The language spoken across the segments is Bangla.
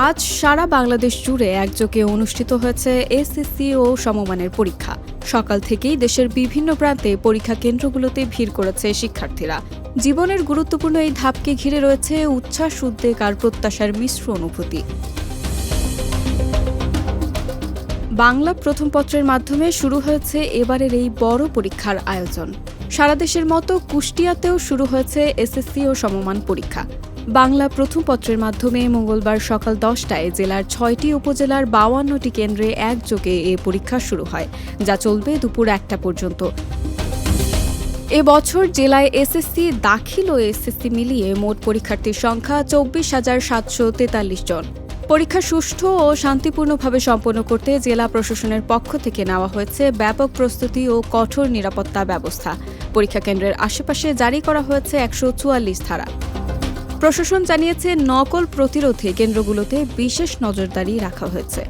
আজ সারা বাংলাদেশ জুড়ে একযোগে অনুষ্ঠিত হয়েছে এসএসসি ও সমমানের পরীক্ষা। সকাল থেকেই দেশের বিভিন্ন প্রান্তে পরীক্ষা কেন্দ্রগুলোতে ভিড় করেছে শিক্ষার্থীরা। জীবনের গুরুত্বপূর্ণ এই ধাপকে ঘিরে রয়েছে উচ্ছ্বাস, উদ্বেগ আর প্রত্যাশার মিশ্র অনুভূতি। বাংলা প্রথম পত্রের মাধ্যমে শুরু হয়েছে এবারের এই বড় পরীক্ষার আয়োজন। সারা দেশের মতো কুষ্টিয়াতেও শুরু হয়েছে এসএসসি ও সমমান পরীক্ষা। বাংলা প্রথম পত্রের মাধ্যমে মঙ্গলবার সকাল 10টায় জেলার 6টি উপজেলার 52টি কেন্দ্রে একযোগে এ পরীক্ষা শুরু হয়, যা চলবে দুপুর 1টা পর্যন্ত। এবছর জেলায় এসএসসি দাখিল ও এসএসসি মিলিয়ে মোট পরীক্ষার্থীর সংখ্যা 24,743 জন। পরীক্ষা সুষ্ঠু ও শান্তিপূর্ণভাবে সম্পন্ন করতে জেলা প্রশাসনের পক্ষ থেকে নেওয়া হয়েছে ব্যাপক প্রস্তুতি ও কঠোর নিরাপত্তা ব্যবস্থা। পরীক্ষা কেন্দ্রের আশেপাশে জারি করা হয়েছে 144 ধারা। প্রশাসন জানিয়েছে, নকল প্রতিরোধে কেন্দ্রগুলোতে বিশেষ নজরদারি রাখা হয়েছে।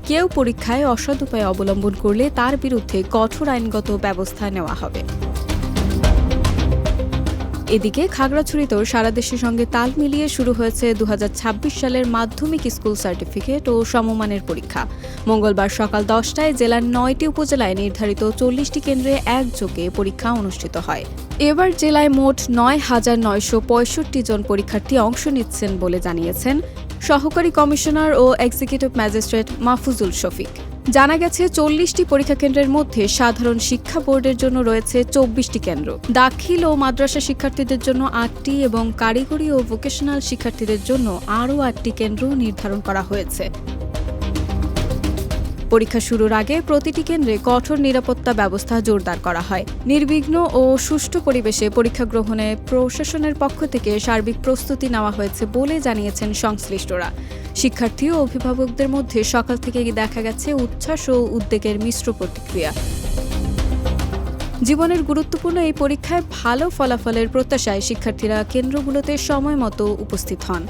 কেউ পরীক্ষায় অসৎ উপায় অবলম্বন করলে তার বিরুদ্ধে কঠোর আইনগত ব্যবস্থা নেওয়া হবে। এদিকে খাগড়াছড়িতেও সারা দেশের সঙ্গে তাল মিলিয়ে শুরু হয়েছে 2026 সালের মাধ্যমিক স্কুল সার্টিফিকেট ও সমমানের পরীক্ষা। মঙ্গলবার সকাল 10টায় জেলার 9টি উপজেলায় নির্ধারিত 40টি কেন্দ্রে একযোগে পরীক্ষা অনুষ্ঠিত হয়। এবার জেলায় মোট 9,965 জন পরীক্ষার্থী অংশ নিচ্ছেন বলে জানিয়েছেন সহকারী কমিশনার ও এক্সিকিউটিভ ম্যাজিস্ট্রেট মাহফুজুল শফিক। জানা গেছে, 40টি পরীক্ষা কেন্দ্রের মধ্যে সাধারণ শিক্ষা বোর্ডের জন্য রয়েছে 24টি কেন্দ্র, দাখিল ও মাদ্রাসা শিক্ষার্থীদের জন্য 8টি এবং কারিগরি ও ভোকেশনাল শিক্ষার্থীদের জন্য আরও 8টি কেন্দ্র নির্ধারণ করা হয়েছে। পরীক্ষা শুরুর আগে প্রতিটি কেন্দ্রে কঠোর নিরাপত্তা ব্যবস্থা জোরদার করা হয়। নির্বিঘ্ন ও সুষ্ঠু পরিবেশে পরীক্ষা গ্রহণে প্রশাসনের পক্ষ থেকে সার্বিক প্রস্তুতি নেওয়া হয়েছে বলে জানিয়েছেন সংশ্লিষ্টরা। শিক্ষার্থী ও অভিভাবকদের মধ্যে সকাল থেকে দেখা গেছে উচ্ছ্বাস ও উদ্বেগের মিশ্র প্রতিক্রিয়া। জীবনের গুরুত্বপূর্ণ এই পরীক্ষায় ভালো ফলাফলের প্রত্যাশায় শিক্ষার্থীরা কেন্দ্রগুলোতে সময় মতো উপস্থিত হন।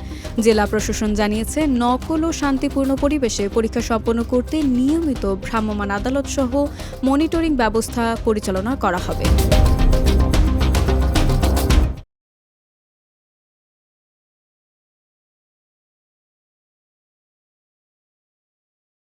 জেলা প্রশাসন জানিয়েছে, নকল ও শান্তিপূর্ণ পরিবেশে পরীক্ষা সম্পন্ন করতে নিয়মিত ভ্রাম্যমাণ আদালত সহ মনিটরিং ব্যবস্থা পরিচালনা করা হবে।